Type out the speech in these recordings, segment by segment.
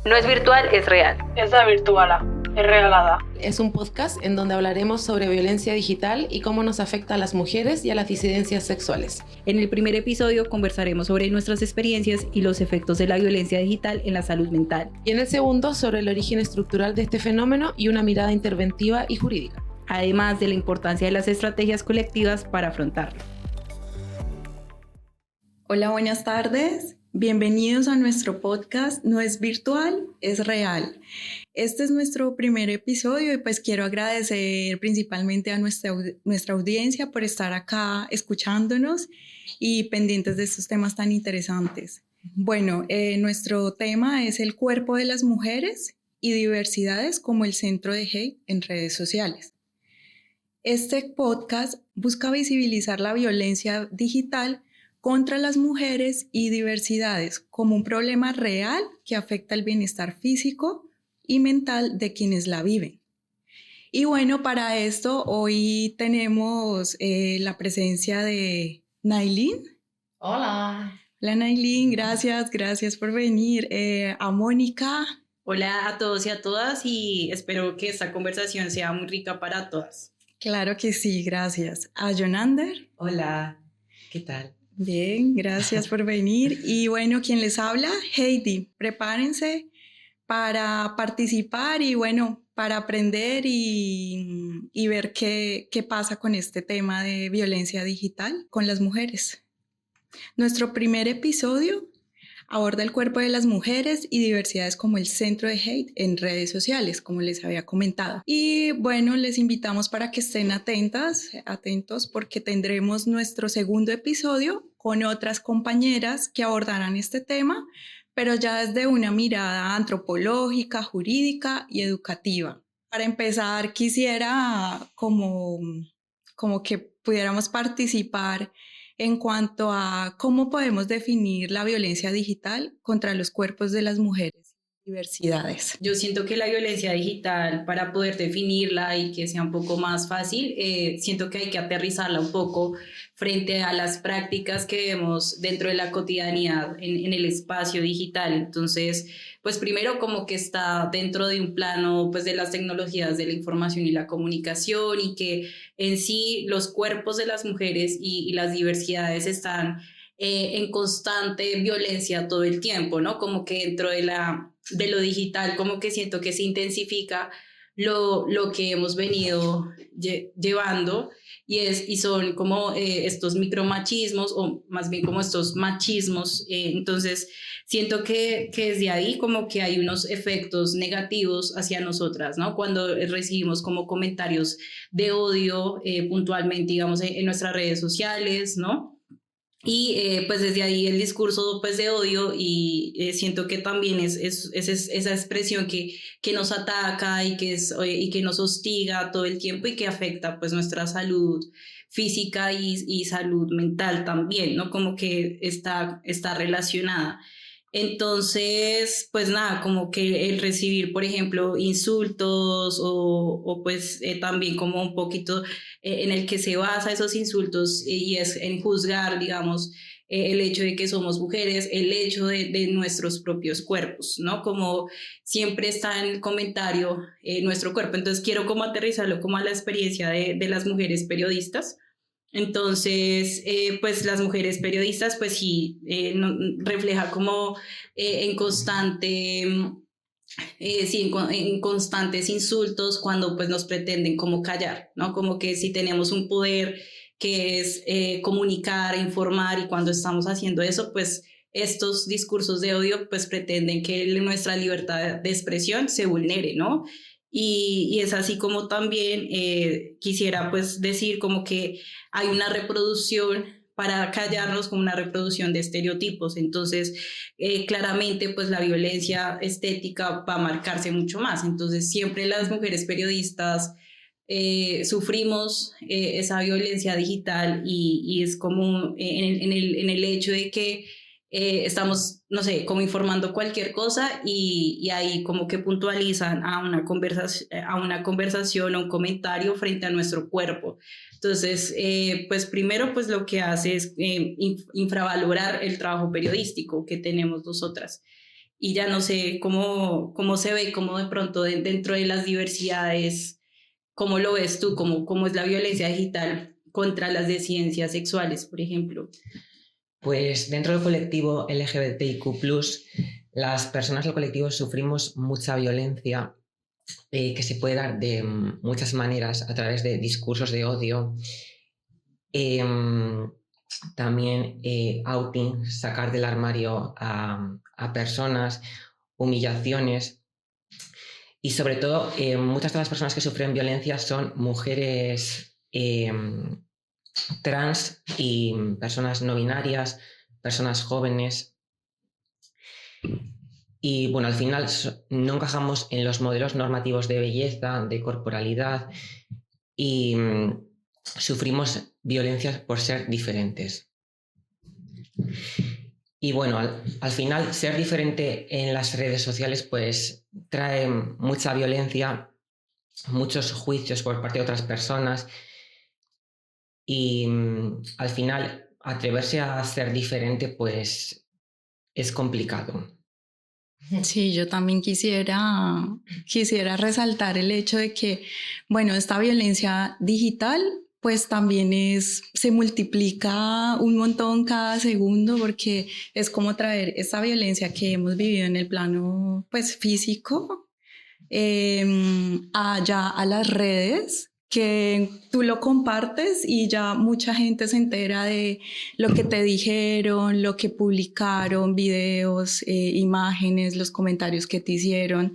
No es virtual, es real. Es la virtuala, es regalada. Es un podcast en donde hablaremos sobre violencia digital y cómo nos afecta a las mujeres y a las disidencias sexuales. En el primer episodio conversaremos sobre nuestras experiencias y los efectos de la violencia digital en la salud mental. Y en el segundo, sobre el origen estructural de este fenómeno y una mirada interventiva y jurídica. Además de la importancia de las estrategias colectivas para afrontarlo. Hola, buenas tardes. Bienvenidos a nuestro podcast No es virtual, es real. Este es nuestro primer episodio y pues quiero agradecer principalmente a nuestra audiencia por estar acá escuchándonos y pendientes de estos temas tan interesantes. Bueno, nuestro tema es el cuerpo de las mujeres y diversidades como el centro de hate en redes sociales. Este podcast busca visibilizar la violencia digital contra las mujeres y diversidades como un problema real que afecta el bienestar físico y mental de quienes la viven. Y bueno, para esto hoy tenemos la presencia de Nailin. Hola. Hola Nailin, gracias por venir. A Mónica. Hola a todos y a todas y espero que esta conversación sea muy rica para todas. Claro que sí, gracias. A Jonander. Hola, ¿qué tal? Bien, gracias por venir. Y bueno, quien les habla, Heidi. Prepárense para participar y bueno, para aprender y ver qué pasa con este tema de violencia digital con las mujeres. Nuestro primer episodio aborda el cuerpo de las mujeres y diversidades como el centro de hate en redes sociales, como les había comentado. Y bueno, les invitamos para que estén atentos, porque tendremos nuestro segundo episodio con otras compañeras que abordarán este tema, pero ya desde una mirada antropológica, jurídica y educativa. Para empezar, quisiera como que pudiéramos participar en cuanto a cómo podemos definir la violencia digital contra los cuerpos de las mujeres y diversidades. Yo siento que la violencia digital, para poder definirla y que sea un poco más fácil, siento que hay que aterrizarla un poco frente a las prácticas que vemos dentro de la cotidianidad en el espacio digital. Entonces, pues primero como que está dentro de un plano pues de las tecnologías de la información y la comunicación y que en sí los cuerpos de las mujeres y las diversidades están en constante violencia todo el tiempo, ¿no? Como que dentro de lo digital como que siento que se intensifica lo que hemos venido llevando y son como estos micromachismos o más bien como estos machismos. Entonces siento que desde ahí como que hay unos efectos negativos hacia nosotras, ¿no? Cuando recibimos como comentarios de odio puntualmente, digamos, en nuestras redes sociales, ¿no? Y pues desde ahí el discurso pues de odio y siento que también es esa expresión que nos ataca y que nos hostiga todo el tiempo y que afecta pues nuestra salud física y salud mental también, ¿no? Como que está relacionada. Entonces, pues nada, como que el recibir, por ejemplo, insultos o pues también como un poquito en el que se basa esos insultos y es en juzgar, digamos, el hecho de que somos mujeres, el hecho de nuestros propios cuerpos, ¿no? Como siempre está en el comentario nuestro cuerpo. Entonces quiero como aterrizarlo como a la experiencia de las mujeres periodistas. Entonces, pues las mujeres periodistas, pues sí, refleja como en constante, en constantes insultos cuando pues nos pretenden como callar, ¿no? Como que si tenemos un poder que es comunicar, informar y cuando estamos haciendo eso, pues estos discursos de odio pues pretenden que nuestra libertad de expresión se vulnere, ¿no? Y es así como también quisiera pues decir como que hay una reproducción para callarnos como una reproducción de estereotipos. Entonces, claramente pues la violencia estética va a marcarse mucho más. Entonces, siempre las mujeres periodistas sufrimos esa violencia digital y es como en el hecho de que estamos, no sé, como informando cualquier cosa y ahí como que puntualizan a una conversación o un comentario frente a nuestro cuerpo. Entonces, pues primero pues lo que hace es infravalorar el trabajo periodístico que tenemos nosotras. y ya no sé cómo se ve, cómo de pronto dentro de las diversidades, cómo lo ves tú, cómo es la violencia digital contra las disidencias sexuales, por ejemplo. Pues dentro del colectivo LGBTIQ+, las personas del colectivo sufrimos mucha violencia que se puede dar de muchas maneras a través de discursos de odio, también outing, sacar del armario a personas, humillaciones y sobre todo muchas de las personas que sufren violencia son mujeres trans y personas no binarias, personas jóvenes. Y bueno, al final no encajamos en los modelos normativos de belleza, de corporalidad y sufrimos violencias por ser diferentes. Y bueno, al final ser diferente en las redes sociales pues trae mucha violencia, muchos juicios por parte de otras personas y al final atreverse a ser diferente pues es complicado. Sí, yo también quisiera resaltar el hecho de que, bueno, esta violencia digital pues también se multiplica un montón cada segundo porque es como traer esta violencia que hemos vivido en el plano pues físico allá a las redes, que tú lo compartes y ya mucha gente se entera de lo que te dijeron, lo que publicaron, videos, imágenes, los comentarios que te hicieron.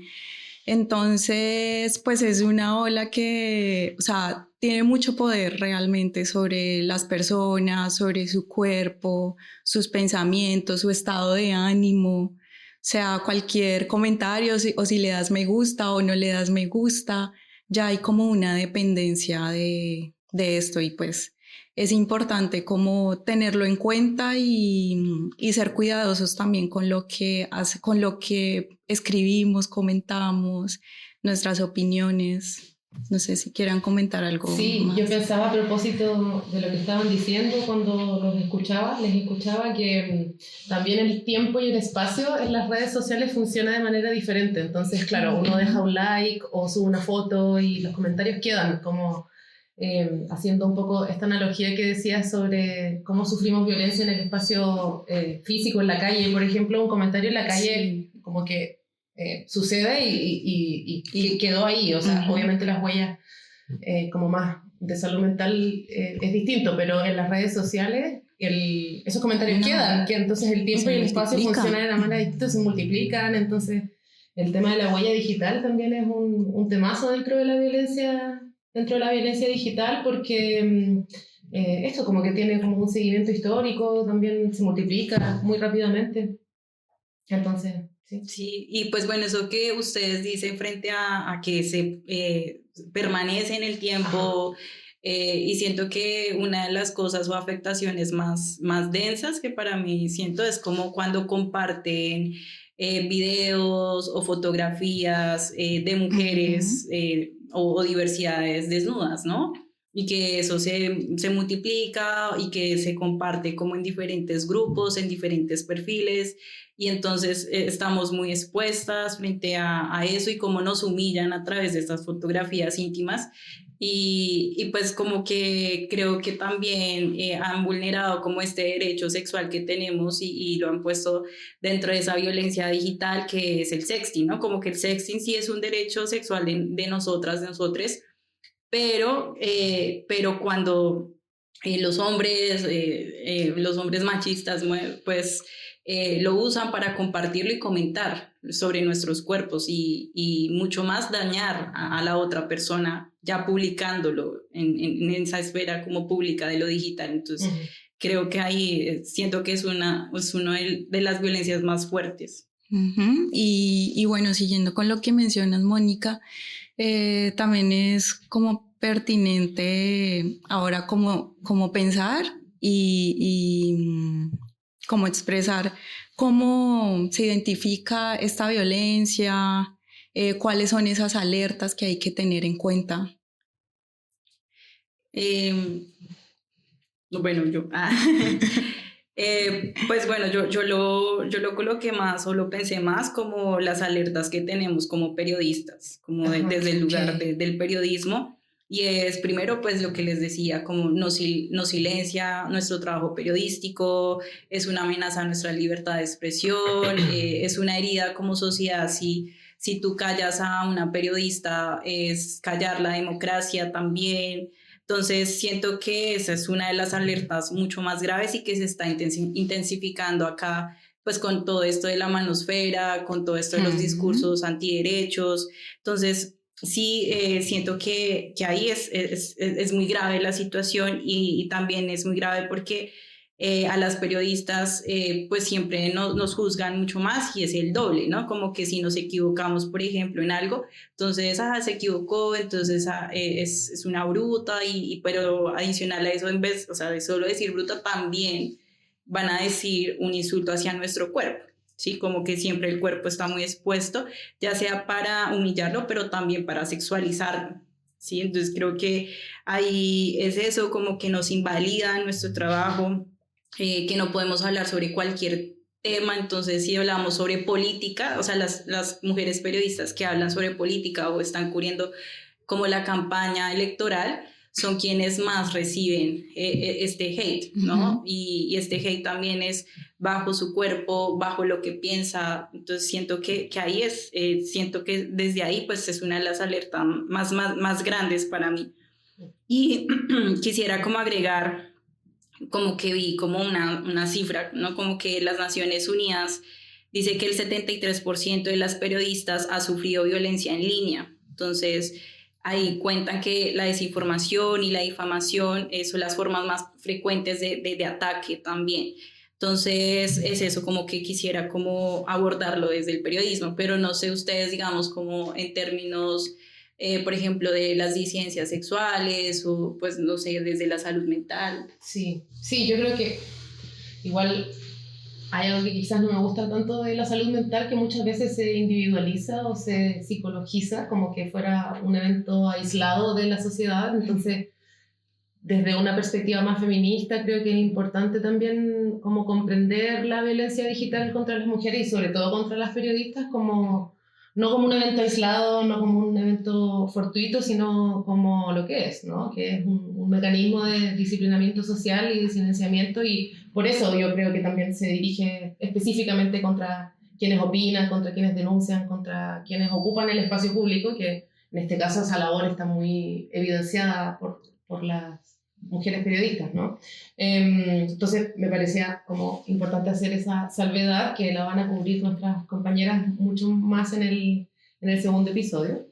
Entonces, pues es una ola que, o sea, tiene mucho poder realmente sobre las personas, sobre su cuerpo, sus pensamientos, su estado de ánimo. O sea, cualquier comentario o si le das me gusta o no le das me gusta, ya hay como una dependencia de esto y pues es importante como tenerlo en cuenta y ser cuidadosos también con lo que escribimos, comentamos, nuestras opiniones. No sé si quieran comentar algo Sí, más. yo pensaba a propósito de lo que estaban diciendo cuando les escuchaba que también el tiempo y el espacio en las redes sociales funciona de manera diferente. Entonces, claro, uno deja un like o sube una foto y los comentarios quedan como haciendo un poco esta analogía que decías sobre cómo sufrimos violencia en el espacio físico, en la calle. Por ejemplo, un comentario en la calle como que sucede y quedó ahí. O sea, obviamente las huellas como más de salud mental es distinto, pero en las redes sociales esos comentarios quedan, que entonces el tiempo y el espacio funcionan de una manera distinta, se multiplican. Entonces el tema de la huella digital también es un temazo dentro de la violencia digital, porque esto como que tiene como un seguimiento histórico, también se multiplica muy rápidamente. Entonces, sí. Sí, y pues bueno, eso que ustedes dicen frente a que se permanece en el tiempo, y siento que una de las cosas o afectaciones más densas que para mí siento es como cuando comparten videos o fotografías de mujeres o diversidades desnudas, ¿no? Y que eso se multiplica y que se comparte como en diferentes grupos, en diferentes perfiles, y entonces estamos muy expuestas frente a eso y cómo nos humillan a través de estas fotografías íntimas. Y pues como que creo que también han vulnerado como este derecho sexual que tenemos y lo han puesto dentro de esa violencia digital que es el sexting, ¿no? Como que el sexting sí es un derecho sexual de nosotras, de nosotres, pero cuando los hombres machistas pues lo usan para compartirlo y comentar sobre nuestros cuerpos y mucho más dañar a la otra persona ya publicándolo en esa esfera como pública de lo digital. Entonces creo que ahí siento que es una de las violencias más fuertes. Y bueno, siguiendo con lo que mencionas, Mónica, también es como pertinente ahora como pensar y como expresar cómo se identifica esta violencia, cuáles son esas alertas que hay que tener en cuenta. Bueno, yo Pues bueno, yo lo coloqué más o lo pensé más como las alertas que tenemos como periodistas, como desde el lugar del periodismo. Y es primero pues lo que les decía, como no silencia nuestro trabajo periodístico, es una amenaza a nuestra libertad de expresión, es una herida como sociedad. Si tú callas a una periodista, es callar la democracia también. Entonces siento que esa es una de las alertas mucho más graves y que se está intensificando acá, pues con todo esto de la manosfera, con todo esto de los discursos antiderechos. Entonces sí, siento que ahí es muy grave la situación y también es muy grave porque a las periodistas pues siempre nos juzgan mucho más y es el doble, ¿no? Como que si nos equivocamos, por ejemplo, en algo, entonces, se equivocó, entonces es una bruta, pero adicional a eso, en vez, o sea, de solo decir bruta, también van a decir un insulto hacia nuestro cuerpo, ¿sí? Como que siempre el cuerpo está muy expuesto, ya sea para humillarlo, pero también para sexualizarlo, ¿sí? Entonces creo que ahí es eso, como que nos invalida nuestro trabajo, que no podemos hablar sobre cualquier tema. Entonces si hablamos sobre política, o sea, las mujeres periodistas que hablan sobre política o están cubriendo como la campaña electoral, son quienes más reciben este hate, ¿no? Y este hate también es bajo su cuerpo, bajo lo que piensa. Entonces siento que ahí siento que desde ahí pues es una de las alertas más grandes para mí. Y quisiera como agregar, como que vi como una cifra, ¿no? Como que las Naciones Unidas dice que el 73% de las periodistas ha sufrido violencia en línea. Entonces, ahí cuentan que la desinformación y la difamación son las formas más frecuentes de ataque también. Entonces, es eso, como que quisiera como abordarlo desde el periodismo, pero no sé ustedes, digamos, como en términos por ejemplo, de las disidencias sexuales o, pues, no sé, desde la salud mental. Sí, yo creo que igual hay algo que quizás no me gusta tanto de la salud mental, que muchas veces se individualiza o se psicologiza como que fuera un evento aislado de la sociedad. Entonces, desde una perspectiva más feminista, creo que es importante también como comprender la violencia digital contra las mujeres y sobre todo contra las periodistas como no como un evento aislado, no como un evento fortuito, sino como lo que es, ¿no? Que es un mecanismo de disciplinamiento social y de silenciamiento, y por eso yo creo que también se dirige específicamente contra quienes opinan, contra quienes denuncian, contra quienes ocupan el espacio público, que en este caso esa labor está muy evidenciada por las mujeres periodistas, ¿no? Entonces me parecía como importante hacer esa salvedad, que la van a cubrir nuestras compañeras mucho más en el segundo episodio.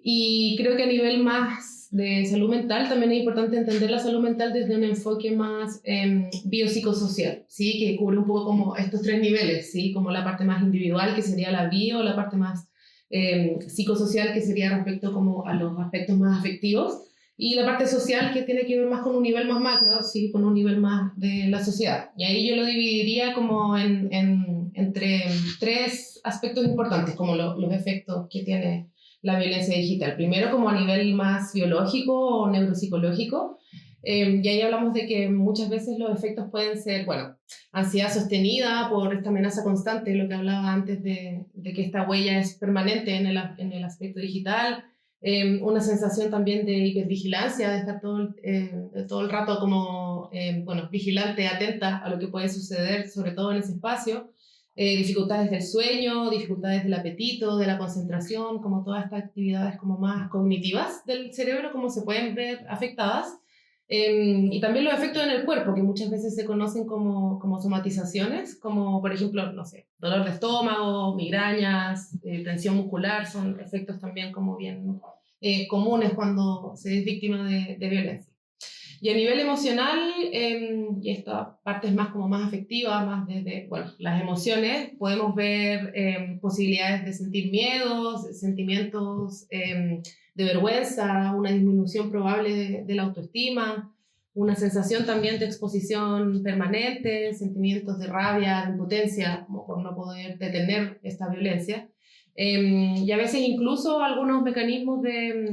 Y creo que a nivel más de salud mental también es importante entender la salud mental desde un enfoque más biopsicosocial, ¿sí? Que cubre un poco como estos tres niveles, ¿sí? Como la parte más individual, que sería la bio, la parte más psicosocial, que sería respecto como a los aspectos más afectivos, y la parte social, que tiene que ver más con un nivel más macro, ¿sí? Con un nivel más de la sociedad. Y ahí yo lo dividiría como entre tres aspectos importantes, como los efectos que tiene la violencia digital. Primero, como a nivel más biológico o neuropsicológico, y ahí hablamos de que muchas veces los efectos pueden ser, bueno, ansiedad sostenida por esta amenaza constante, lo que hablaba antes de que esta huella es permanente en el aspecto digital. Una sensación también de hipervigilancia, de estar todo el rato como vigilante, atenta a lo que puede suceder, sobre todo en ese espacio. Dificultades del sueño, dificultades del apetito, de la concentración, como todas estas actividades como más cognitivas del cerebro, como se pueden ver afectadas. Y también los efectos en el cuerpo, que muchas veces se conocen como somatizaciones, como por ejemplo, no sé, dolor de estómago, migrañas, tensión muscular, son efectos también como bien comunes cuando se es víctima de violencia. Y a nivel emocional, y esta parte es más como más afectiva, más desde, bueno, las emociones, podemos ver posibilidades de sentir miedos, sentimientos de vergüenza, una disminución probable de la autoestima, una sensación también de exposición permanente, sentimientos de rabia, de impotencia, como por no poder detener esta violencia. Y a veces incluso algunos mecanismos de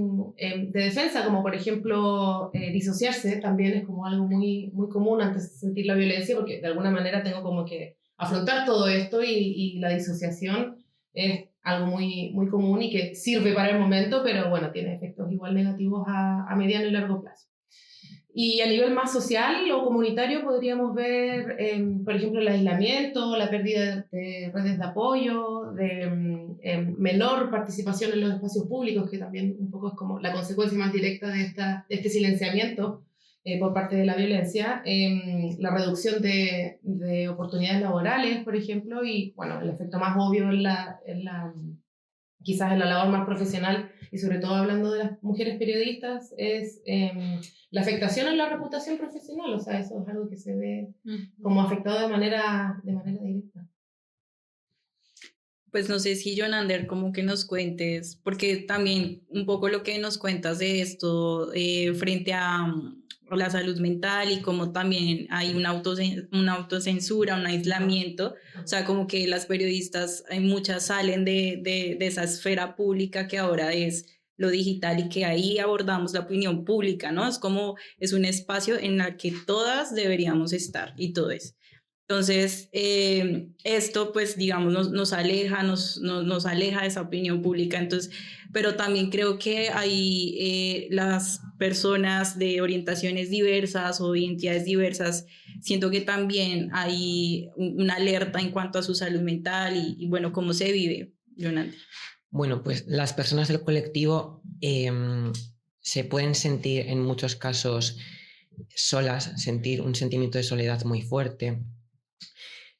defensa, como por ejemplo disociarse, también es como algo muy, muy común antes de sentir la violencia, porque de alguna manera tengo como que afrontar todo esto y la disociación es algo muy, muy común y que sirve para el momento, pero bueno, tiene efectos igual negativos a mediano y largo plazo. Y a nivel más social o comunitario podríamos ver, por ejemplo, el aislamiento, la pérdida de redes de apoyo, de menor participación en los espacios públicos, que también un poco es como la consecuencia más directa de este silenciamiento por parte de la violencia, la reducción de oportunidades laborales, por ejemplo, y bueno, el efecto más obvio quizás en la labor más profesional, y sobre todo hablando de las mujeres periodistas, es la afectación en la reputación profesional. O sea, eso es algo que se ve como afectado de manera directa. Pues no sé si, Jonander, como que nos cuentes, porque también un poco lo que nos cuentas de esto frente a la salud mental y como también hay una autocensura, un aislamiento, o sea, como que las periodistas, hay muchas salen de esa esfera pública que ahora es lo digital y que ahí abordamos la opinión pública, ¿no? Es un espacio en el que todas deberíamos estar y todos. Entonces, esto pues digamos nos aleja de esa opinión pública, entonces, pero también creo que hay las personas de orientaciones diversas o identidades diversas, siento que también hay una alerta en cuanto a su salud mental y bueno, cómo se vive, Jonathan. Bueno, pues las personas del colectivo se pueden sentir en muchos casos solas, sentir un sentimiento de soledad muy fuerte.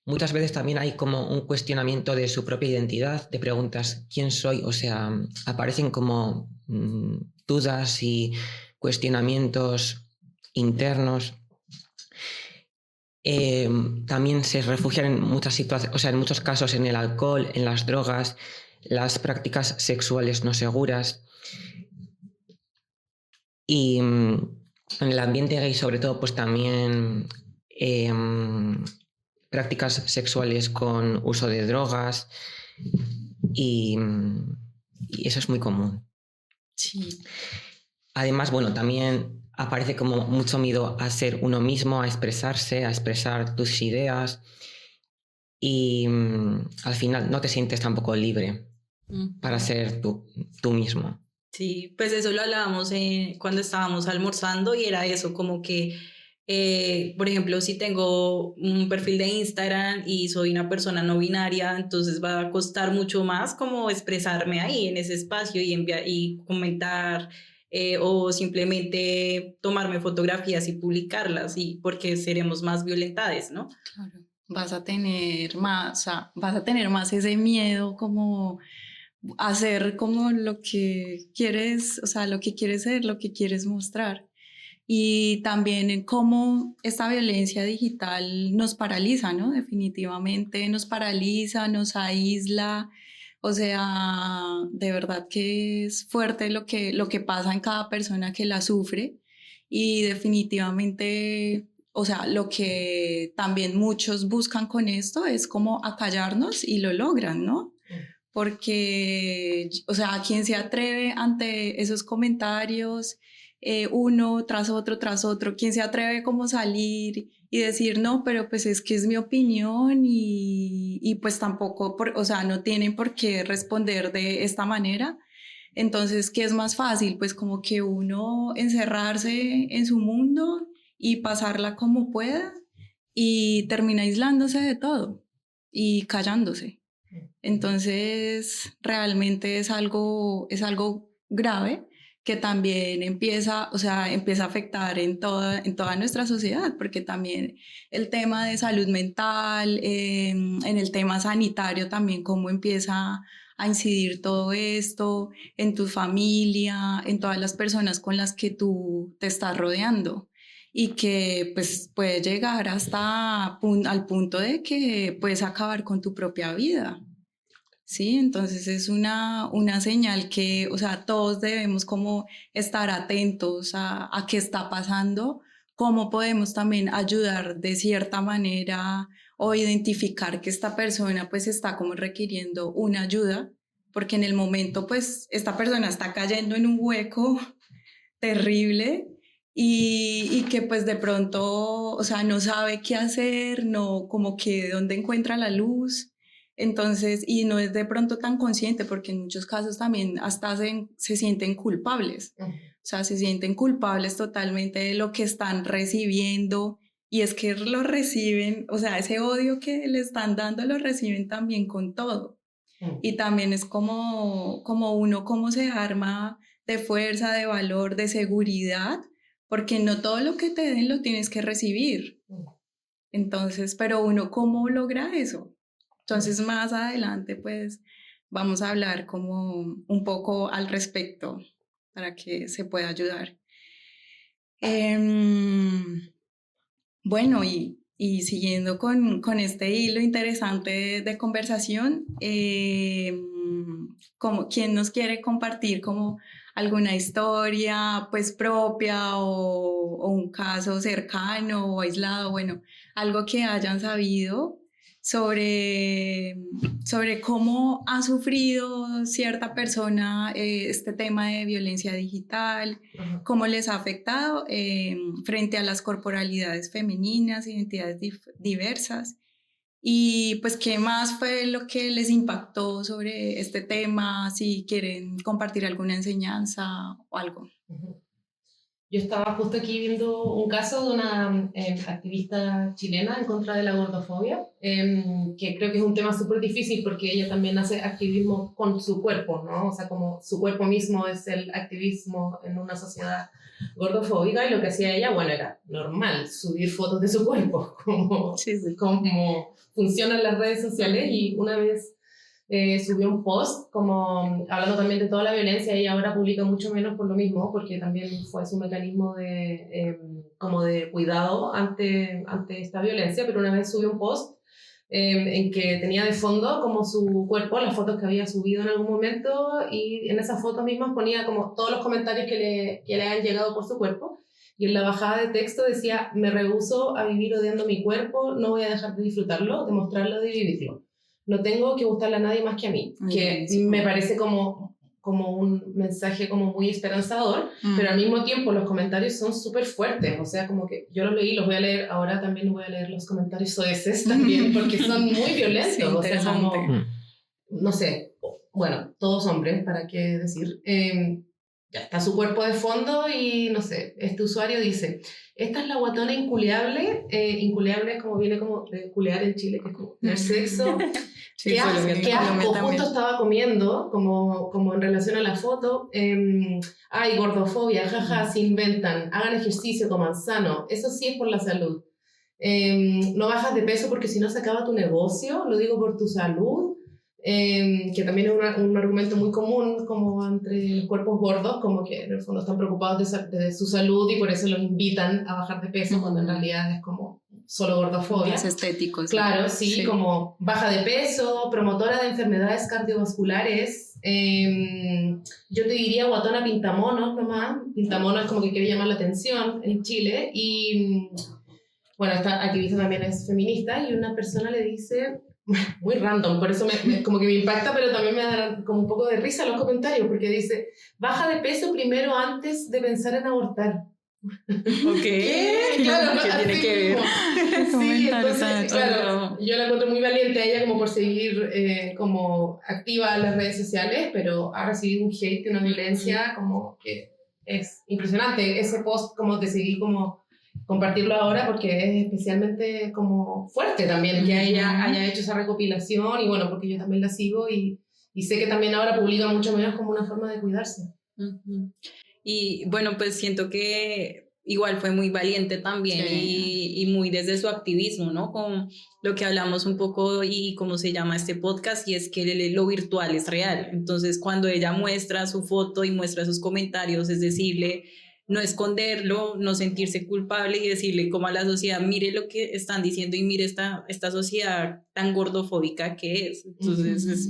Muchas veces también hay como un cuestionamiento de su propia identidad, de preguntas, ¿quién soy? O sea, aparecen como dudas y cuestionamientos internos. También se refugian en muchas situaciones, o sea, en muchos casos en el alcohol, en las drogas, las prácticas sexuales no seguras. Y en el ambiente gay, sobre todo, pues también prácticas sexuales con uso de drogas y eso es muy común. Sí. Además, bueno, también aparece como mucho miedo a ser uno mismo, a expresarse, a expresar tus ideas y al final no te sientes tampoco libre para ser tú mismo. Sí, pues eso lo hablábamos cuando estábamos almorzando y era eso, como que por ejemplo, si tengo un perfil de Instagram y soy una persona no binaria, entonces va a costar mucho más como expresarme ahí en ese espacio y enviar y comentar o simplemente tomarme fotografías y publicarlas, y porque seremos más violentadas, ¿no? Claro, vas a tener más ese miedo como hacer como lo que quieres, o sea, lo que quieres ser, lo que quieres mostrar. Y también en cómo esta violencia digital nos paraliza, ¿no? Definitivamente nos paraliza, nos aísla. O sea, de verdad que es fuerte lo que pasa en cada persona que la sufre. Y definitivamente, o sea, lo que también muchos buscan con esto es como acallarnos y lo logran, ¿no? Porque, o sea, ¿quién se atreve ante esos comentarios? Uno tras otro, ¿quién se atreve como salir y decir no, pero pues es que es mi opinión y pues tampoco, o sea, no tienen por qué responder de esta manera? Entonces, ¿qué es más fácil? Pues como que uno encerrarse en su mundo y pasarla como pueda y termina aislándose de todo y callándose. Entonces, realmente es algo grave que también empieza a afectar en toda nuestra sociedad, porque también el tema de salud mental, en el tema sanitario también, cómo empieza a incidir todo esto en tu familia, en todas las personas con las que tú te estás rodeando, y que pues puede llegar hasta al punto de que puedes acabar con tu propia vida. Sí, entonces es una señal que, o sea, todos debemos como estar atentos a qué está pasando, cómo podemos también ayudar de cierta manera o identificar que esta persona pues está como requiriendo una ayuda, porque en el momento pues esta persona está cayendo en un hueco terrible y que pues de pronto, o sea, no sabe qué hacer, no, como que dónde encuentra la luz. Entonces, y no es de pronto tan consciente, porque en muchos casos también hasta se sienten culpables. O sea, se sienten culpables totalmente de lo que están recibiendo, y es que lo reciben, o sea, ese odio que le están dando lo reciben también con todo. Y también es como uno, cómo se arma de fuerza, de valor, de seguridad, porque no todo lo que te den lo tienes que recibir. Entonces, pero uno, ¿cómo logra eso? Entonces, más adelante, pues, vamos a hablar como un poco al respecto para que se pueda ayudar. Bueno, y siguiendo con este hilo interesante de conversación, como ¿quién nos quiere compartir como alguna historia pues propia o un caso cercano o aislado, bueno, algo que hayan sabido sobre cómo ha sufrido cierta persona este tema de violencia digital, cómo les ha afectado frente a las corporalidades femeninas, identidades diversas, y pues qué más fue lo que les impactó sobre este tema, si quieren compartir alguna enseñanza o algo. Yo estaba justo aquí viendo un caso de una activista chilena en contra de la gordofobia, que creo que es un tema súper difícil porque ella también hace activismo con su cuerpo, ¿no? O sea, como su cuerpo mismo es el activismo en una sociedad gordofóbica, y lo que hacía ella, bueno, era normal subir fotos de su cuerpo, como funcionan las redes sociales, y una vez subió un post como hablando también de toda la violencia, y ahora publica mucho menos por lo mismo, porque también fue su mecanismo de como de cuidado ante esta violencia, pero una vez subió un post en que tenía de fondo como su cuerpo, las fotos que había subido en algún momento, y en esas fotos mismas ponía como todos los comentarios que le han llegado por su cuerpo, y en la bajada de texto decía: me rehúso a vivir odiando mi cuerpo, no voy a dejar de disfrutarlo, de mostrarlo, de vivirlo. No tengo que gustarle a nadie más que a mí. Que me parece como un mensaje como muy esperanzador, pero al mismo tiempo los comentarios son súper fuertes. O sea, como que yo los leí, los voy a leer, ahora también voy a leer los comentarios soeces también, porque son muy violentos. Sí, o sea, como, no sé, bueno, todos hombres, ¿para qué decir? Ya está su cuerpo de fondo y, no sé, este usuario dice: esta es la guatona inculeable. Inculeable es como viene como de culear en Chile, que es como tener sexo. Sí, qué asco, justo estaba comiendo, como en relación a la foto. Ay, gordofobia, jaja, se inventan. Hagan ejercicio, coman sano. Eso sí es por la salud. No bajas de peso porque si no se acaba tu negocio. Lo digo por tu salud. Que también es un argumento muy común como entre los cuerpos gordos, como que en el fondo están preocupados de su salud y por eso los invitan a bajar de peso, cuando en realidad es como solo gordofobia. Es estético. Sí. Claro, sí, como baja de peso, promotora de enfermedades cardiovasculares. Yo te diría guatona pintamonos nomás. Pintamonos es como que quiere llamar la atención en Chile. Y bueno, esta activista también es feminista, y una persona le dice, muy random, por eso como que me impacta, pero también me da como un poco de risa los comentarios, porque dice: baja de peso primero antes de pensar en abortar. ¿Qué? Claro, ¿Qué tiene que ver? Sí, entonces, claro, yo la encuentro muy valiente a ella como por seguir como activa en las redes sociales, pero ha recibido un hate, una violencia como que es impresionante. Ese post como decidí como compartirlo ahora porque es especialmente como fuerte también que ella haya hecho esa recopilación, y bueno, porque yo también la sigo y sé que también ahora publica mucho menos como una forma de cuidarse. Y bueno, pues siento que igual fue muy valiente también, y muy desde su activismo, ¿no? Con lo que hablamos un poco y cómo se llama este podcast, y es que lo virtual es real. Entonces, cuando ella muestra su foto y muestra sus comentarios, es decirle, no esconderlo, no sentirse culpable y decirle como a la sociedad: mire lo que están diciendo y mire esta sociedad tan gordofóbica que es. Entonces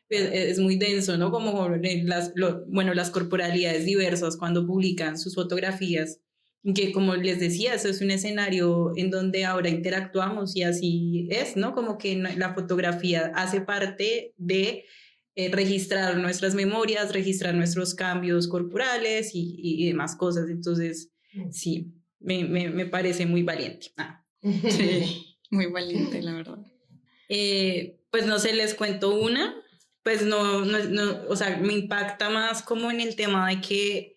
es muy denso, ¿no? Como las corporalidades diversas cuando publican sus fotografías, que como les decía, eso es un escenario en donde ahora interactuamos, y así es, ¿no? Como que la fotografía hace parte de registrar nuestras memorias, registrar nuestros cambios corporales y demás cosas. Entonces, sí, me parece muy valiente. Sí, muy valiente, la verdad. Pues no sé, les cuento una. Pues no, o sea, me impacta más como en el tema de que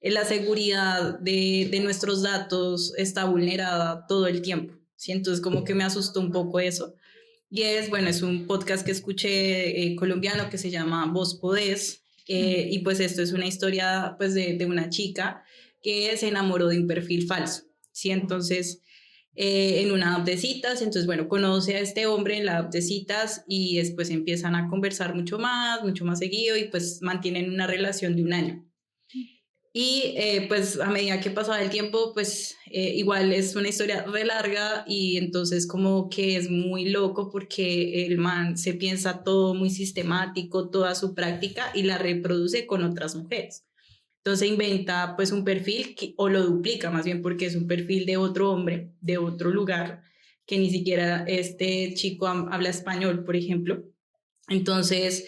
la seguridad de nuestros datos está vulnerada todo el tiempo, ¿sí? Entonces como que me asustó un poco eso. Y es un podcast que escuché colombiano que se llama Vos Podés, y pues esto es una historia pues de una chica que se enamoró de un perfil falso, ¿sí? Entonces en una app de citas, entonces conoce a este hombre en la app de citas y después empiezan a conversar mucho más seguido y pues mantienen una relación de 1 año. Y pues a medida que pasaba el tiempo, pues igual es una historia re larga y entonces como que es muy loco porque el man se piensa todo muy sistemático, toda su práctica y la reproduce con otras mujeres. Entonces inventa pues un perfil o lo duplica más bien porque es un perfil de otro hombre, de otro lugar, que ni siquiera este chico habla español, por ejemplo. Entonces,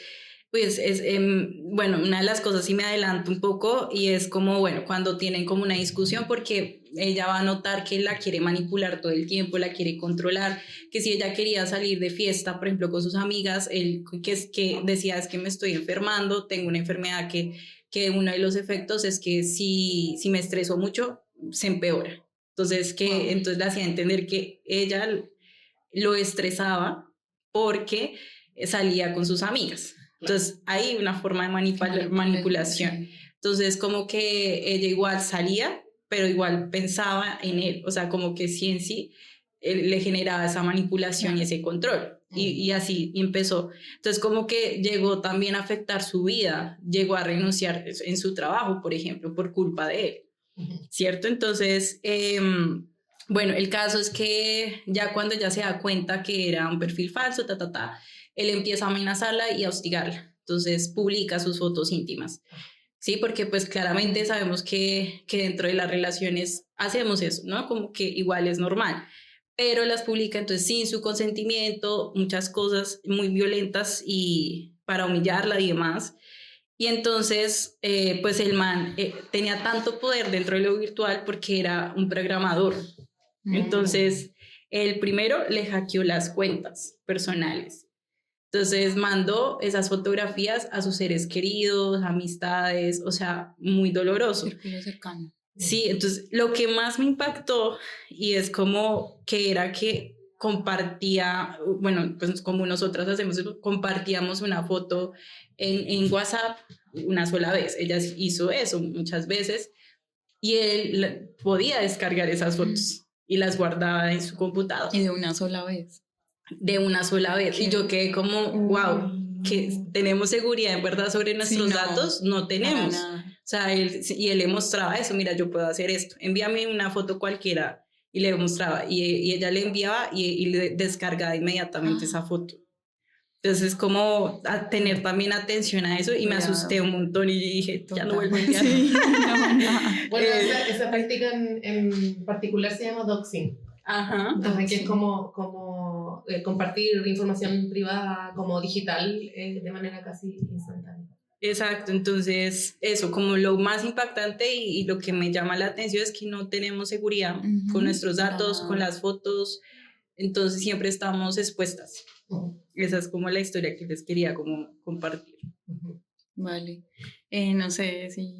pues una de las cosas sí me adelanto un poco y es como, cuando tienen como una discusión porque ella va a notar que él la quiere manipular todo el tiempo, la quiere controlar, que si ella quería salir de fiesta, por ejemplo, con sus amigas, él que decía es que me estoy enfermando, tengo una enfermedad que uno de los efectos es que si me estreso mucho, se empeora. Entonces, entonces le hacía entender que ella lo estresaba porque salía con sus amigas. Entonces, hay una forma de manipulación. Entonces, como que ella igual salía, pero igual pensaba en él. O sea, como que sí en sí él le generaba esa manipulación y ese control. Y así empezó. Entonces, como que llegó también a afectar su vida. Llegó a renunciar en su trabajo, por ejemplo, por culpa de él. ¿Cierto? Entonces, el caso es que ya cuando ella se da cuenta que era un perfil falso, él empieza a amenazarla y a hostigarla. Entonces publica sus fotos íntimas. Sí, porque pues claramente sabemos que dentro de las relaciones hacemos eso, ¿no? Como que igual es normal. Pero las publica entonces sin su consentimiento, muchas cosas muy violentas y para humillarla y demás. Y entonces, pues el man tenía tanto poder dentro de lo virtual porque era un programador. Entonces, él primero le hackeó las cuentas personales. Entonces, mandó esas fotografías a sus seres queridos, amistades, o sea, muy doloroso. Círculo cercano. Sí, entonces, lo que más me impactó y es como que era que compartía, pues como nosotras hacemos, compartíamos una foto en WhatsApp una sola vez. Ella hizo eso muchas veces y él podía descargar esas fotos y las guardaba en su computador. Y de una sola vez. De una sola vez. Y yo quedé como, wow, que tenemos seguridad en verdad sobre nuestros datos, no tenemos. O sea, él le mostraba eso, mira, yo puedo hacer esto, envíame una foto cualquiera, y le mostraba, y ella le enviaba y le descargaba inmediatamente esa foto. Entonces, como a tener también atención a eso, y me asusté un montón y dije, ya no vuelvo a enviar. Sí, Bueno, esa práctica en particular se llama doxing. Ajá. Entonces, que es como compartir información privada como digital de manera casi instantánea. Exacto, entonces eso, como lo más impactante y lo que me llama la atención es que no tenemos seguridad con nuestros datos, con las fotos, entonces siempre estamos expuestas. Esa es como la historia que les quería como compartir. Vale, no sé si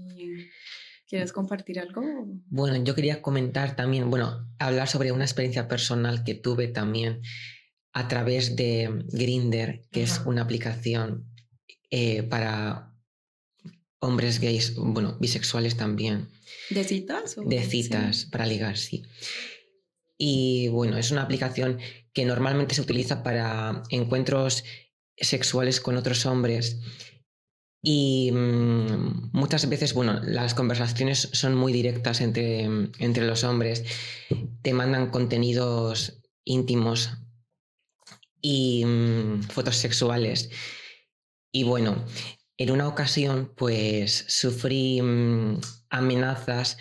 quieres compartir algo. Bueno, yo quería comentar también, hablar sobre una experiencia personal que tuve también a través de Grindr, que es una aplicación para hombres gays, bisexuales también. ¿De citas? De citas, sí, para ligar, sí. Y es una aplicación que normalmente se utiliza para encuentros sexuales con otros hombres. Y muchas veces, las conversaciones son muy directas entre los hombres. Te mandan contenidos íntimos y fotos sexuales. Y en una ocasión, pues sufrí amenazas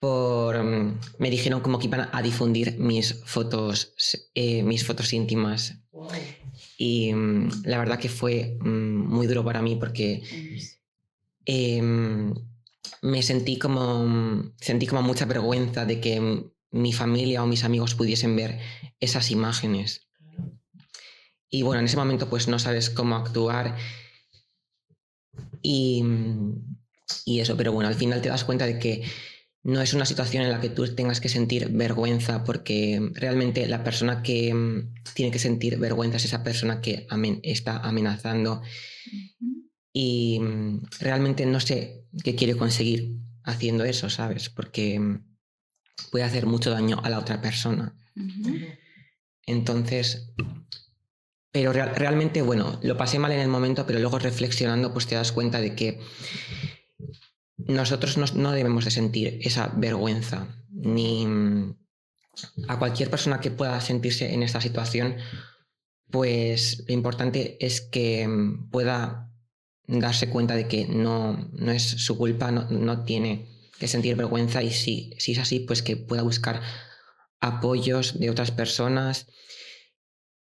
me dijeron como que iban a difundir mis fotos íntimas. Wow. Y la verdad que fue muy duro para mí porque me sentí como mucha vergüenza de que mi familia o mis amigos pudiesen ver esas imágenes. Y bueno, en ese momento pues no sabes cómo actuar y eso, pero bueno, al final te das cuenta de que no es una situación en la que tú tengas que sentir vergüenza, porque realmente la persona que tiene que sentir vergüenza es esa persona que está amenazando. Y realmente no sé qué quiere conseguir haciendo eso, ¿sabes? Porque puede hacer mucho daño a la otra persona. Entonces, pero realmente, bueno, lo pasé mal en el momento, pero luego reflexionando pues te das cuenta de que nosotros no debemos de sentir esa vergüenza, ni a cualquier persona que pueda sentirse en esta situación, pues lo importante es que pueda darse cuenta de que no es su culpa, no tiene que sentir vergüenza, y si es así, pues que pueda buscar apoyos de otras personas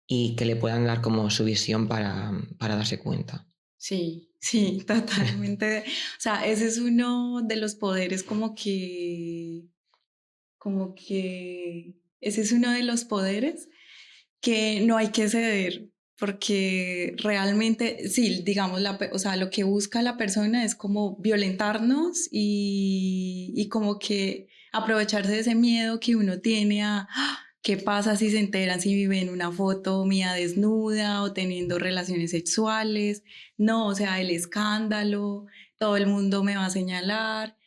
y que le puedan dar como su visión para darse cuenta. Sí, sí, totalmente. O sea, ese es uno de los poderes como que ese es uno de los poderes que no hay que ceder, porque realmente, sí, digamos, o sea, lo que busca la persona es como violentarnos y como que aprovecharse de ese miedo que uno tiene a qué pasa si se enteran, si ven una foto mía desnuda o teniendo relaciones sexuales. No, o sea, el escándalo, todo el mundo me va a señalar.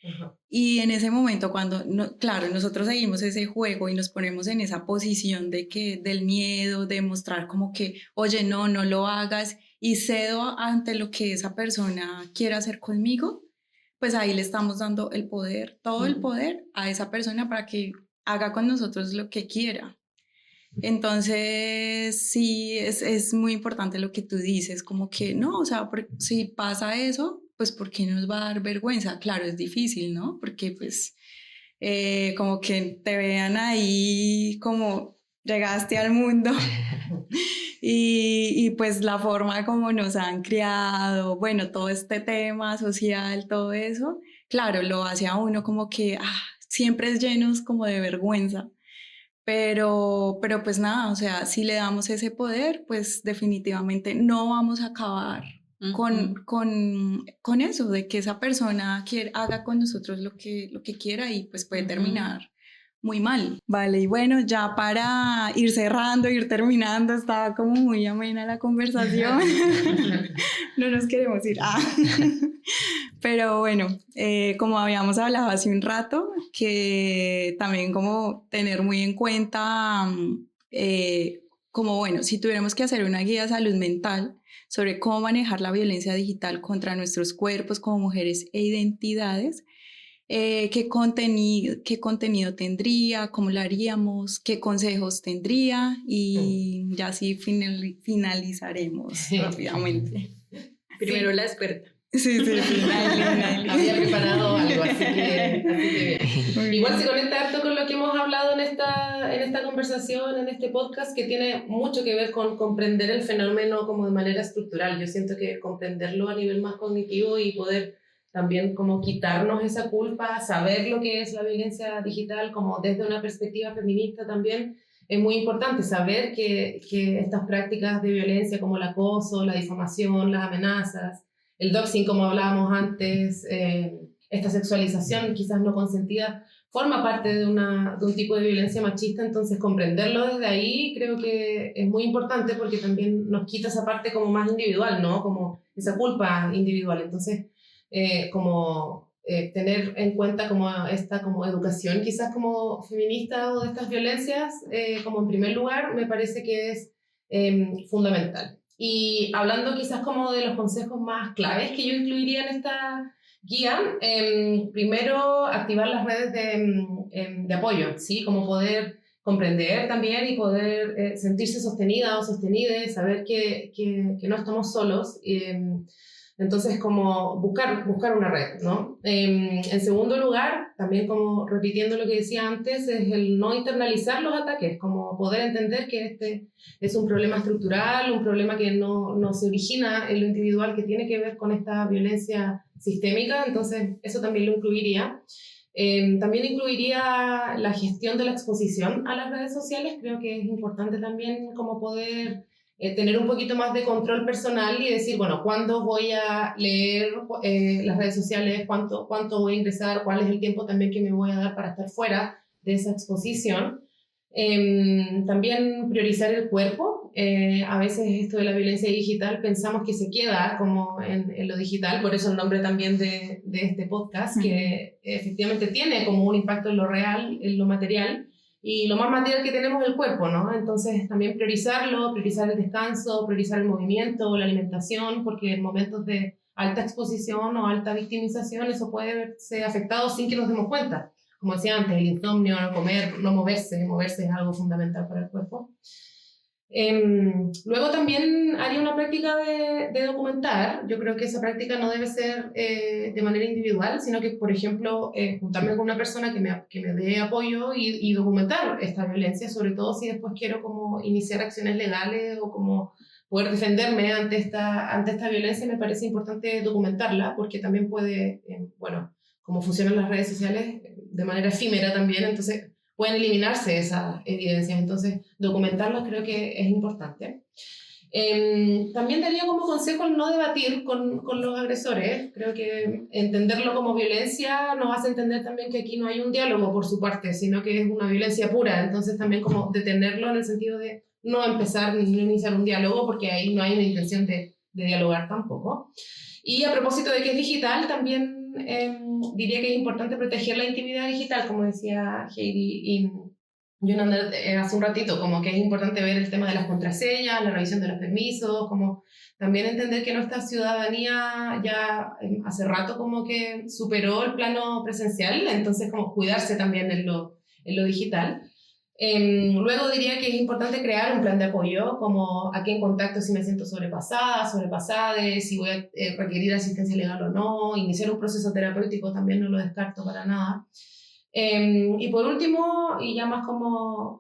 Y en ese momento cuando, claro, nosotros seguimos ese juego y nos ponemos en esa posición del miedo, de mostrar como que, oye, no lo hagas, y cedo ante lo que esa persona quiera hacer conmigo, pues ahí le estamos dando el poder, todo el poder a esa persona para que haga con nosotros lo que quiera. Entonces, sí, es muy importante lo que tú dices, como que no, o sea, si pasa eso, pues ¿por qué nos va a dar vergüenza? Claro, es difícil, ¿no? Porque pues como que te vean ahí como llegaste al mundo y pues la forma como nos han criado, bueno, todo este tema social, todo eso, claro, lo hace a uno como que siempre es llenos como de vergüenza. Pero pues nada, o sea, si le damos ese poder, pues definitivamente no vamos a acabar con eso, de que esa persona haga con nosotros lo que quiera, y pues puede terminar muy mal. Vale, y bueno, ya para ir cerrando, ir terminando, estaba como muy amena la conversación. No nos queremos ir. Pero bueno, como habíamos hablado hace un rato, que también como tener muy en cuenta, como bueno, si tuviéramos que hacer una guía de salud mental sobre cómo manejar la violencia digital contra nuestros cuerpos como mujeres e identidades, qué contenido tendría, cómo lo haríamos, qué consejos tendría, y ya así finalizaremos rápidamente. Primero la experta. Sí. Había preparado algo, así que bien. Igual se conecta harto con lo que hemos hablado en esta conversación, en este podcast, que tiene mucho que ver con comprender el fenómeno como de manera estructural. Yo siento que comprenderlo a nivel más cognitivo y poder también como quitarnos esa culpa, saber lo que es la violencia digital como desde una perspectiva feminista también, es muy importante saber que estas prácticas de violencia como el acoso, la difamación, las amenazas, el doxing, como hablábamos antes, esta sexualización quizás no consentida, forma parte de un tipo de violencia machista. Entonces comprenderlo desde ahí creo que es muy importante, porque también nos quita esa parte como más individual, ¿no? Como esa culpa individual. Entonces, tener en cuenta como esta como educación quizás como feminista o de estas violencias, como en primer lugar, me parece que es fundamental. Y hablando quizás como de los consejos más claves que yo incluiría en esta guía, primero activar las redes de apoyo, ¿sí? Como poder comprender también y poder sentirse sostenida o sostenida, saber que no estamos solos. Entonces, como buscar una red, ¿no? En segundo lugar, también como repitiendo lo que decía antes, es el no internalizar los ataques, como poder entender que este es un problema estructural, un problema que no se origina en lo individual, que tiene que ver con esta violencia sistémica. Entonces, eso también lo incluiría. También incluiría la gestión de la exposición a las redes sociales. Creo que es importante también como poder tener un poquito más de control personal y decir, bueno, ¿cuándo voy a leer las redes sociales? ¿Cuánto voy a ingresar? ¿Cuál es el tiempo también que me voy a dar para estar fuera de esa exposición? También priorizar el cuerpo. A veces esto de la violencia digital pensamos que se queda como en lo digital, por eso el nombre también de este podcast, que efectivamente tiene como un impacto en lo real, en lo material, y lo más material que tenemos es el cuerpo, ¿no? Entonces también priorizarlo, priorizar el descanso, priorizar el movimiento, la alimentación, porque en momentos de alta exposición o alta victimización eso puede verse afectado sin que nos demos cuenta. Como decía antes, el insomnio, no comer, no moverse es algo fundamental para el cuerpo. Luego también haría una práctica de documentar. Yo creo que esa práctica no debe ser de manera individual, sino que, por ejemplo, juntarme con una persona que me dé apoyo y documentar esta violencia, sobre todo si después quiero como iniciar acciones legales o como poder defenderme ante esta violencia. Me parece importante documentarla porque también puede, bueno, como funcionan las redes sociales, de manera efímera también, entonces pueden eliminarse esas evidencias, entonces documentarlas creo que es importante. También daría como consejo el no debatir con los agresores. Creo que entenderlo como violencia nos hace entender también que aquí no hay un diálogo por su parte, sino que es una violencia pura, entonces también como detenerlo en el sentido de no empezar ni iniciar un diálogo, porque ahí no hay una intención de dialogar tampoco. Y a propósito de que es digital, también diría que es importante proteger la intimidad digital, como decía Heidi y Jonander hace un ratito, como que es importante ver el tema de las contraseñas, la revisión de los permisos, como también entender que nuestra ciudadanía ya hace rato como que superó el plano presencial, entonces como cuidarse también en lo digital. Luego diría que es importante crear un plan de apoyo, como a quién contacto si me siento sobrepasada, si voy a requerir asistencia legal o no, iniciar un proceso terapéutico también no lo descarto para nada. Y por último, y ya más como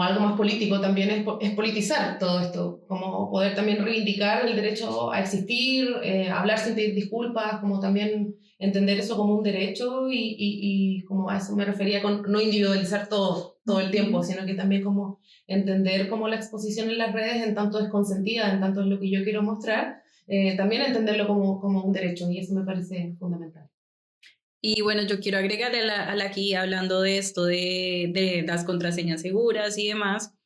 algo más político también, es politizar todo esto, como poder también reivindicar el derecho a existir, hablar sin pedir disculpas, como también entender eso como un derecho y como a eso me refería con no individualizar todo el tiempo, sino que también como entender como la exposición en las redes en tanto es consentida, en tanto es lo que yo quiero mostrar, también entenderlo como un derecho, y eso me parece fundamental. Y bueno, yo quiero agregar a la aquí, hablando de esto de las contraseñas seguras y demás,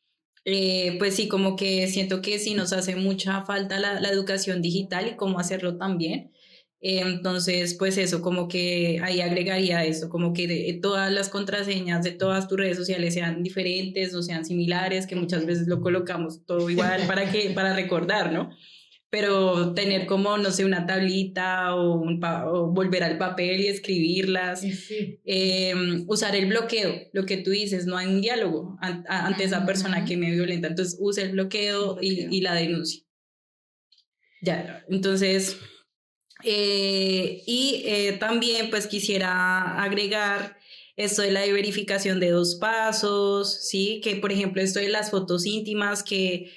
pues sí, como que siento que sí nos hace mucha falta la educación digital y cómo hacerlo también. Entonces, pues eso, como que ahí agregaría eso, como que todas las contraseñas de todas tus redes sociales sean diferentes o sean similares, que muchas veces lo colocamos todo igual para recordar, ¿no? Pero tener como, no sé, una tablita o volver al papel y escribirlas. Sí. Usar el bloqueo, lo que tú dices, no hay un diálogo ante esa persona que me violenta, entonces usa el bloqueo y la denuncia. Ya, entonces... también pues quisiera agregar esto de la verificación de 2 pasos, ¿sí? Que por ejemplo esto de las fotos íntimas, que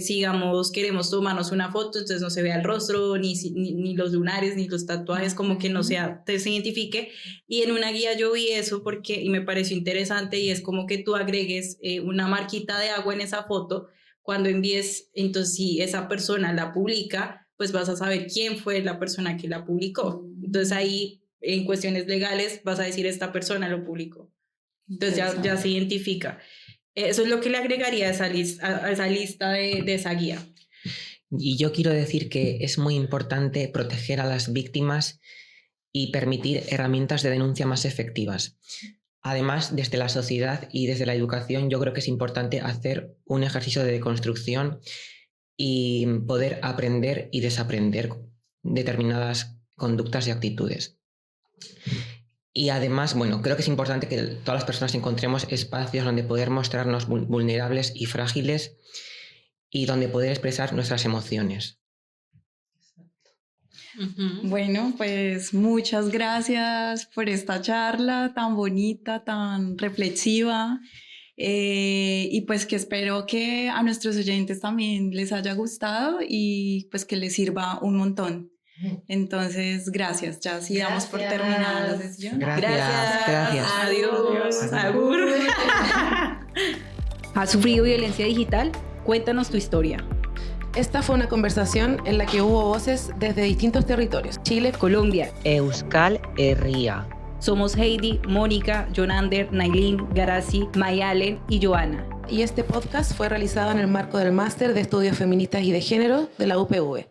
sigamos, queremos tomarnos una foto, entonces no se vea el rostro, ni los lunares, ni los tatuajes, como que no se identifique. Y en una guía yo vi eso y me pareció interesante, y es como que tú agregues una marquita de agua en esa foto cuando envíes, entonces si esa persona la publica, pues vas a saber quién fue la persona que la publicó. Entonces ahí, en cuestiones legales, vas a decir esta persona lo publicó. Entonces ya se identifica. Eso es lo que le agregaría a esa lista de esa guía. Y yo quiero decir que es muy importante proteger a las víctimas y permitir herramientas de denuncia más efectivas. Además, desde la sociedad y desde la educación, yo creo que es importante hacer un ejercicio de deconstrucción y poder aprender y desaprender determinadas conductas y actitudes. Y además, bueno, creo que es importante que todas las personas encontremos espacios donde poder mostrarnos vulnerables y frágiles y donde poder expresar nuestras emociones. Bueno, pues muchas gracias por esta charla tan bonita, tan reflexiva. Y pues que espero que a nuestros oyentes también les haya gustado y pues que les sirva un montón. Entonces, gracias. Ya sí damos por terminada la sesión. Gracias. Adiós. Agur. ¿Has sufrido violencia digital? Cuéntanos tu historia. Esta fue una conversación en la que hubo voces desde distintos territorios. Chile, Colombia. Euskal Herria. Somos Heidi, Mónica, Jonander, Nailin, Garazi, Mayalen y Joana. Y este podcast fue realizado en el marco del Máster de Estudios Feministas y de Género de la UPV.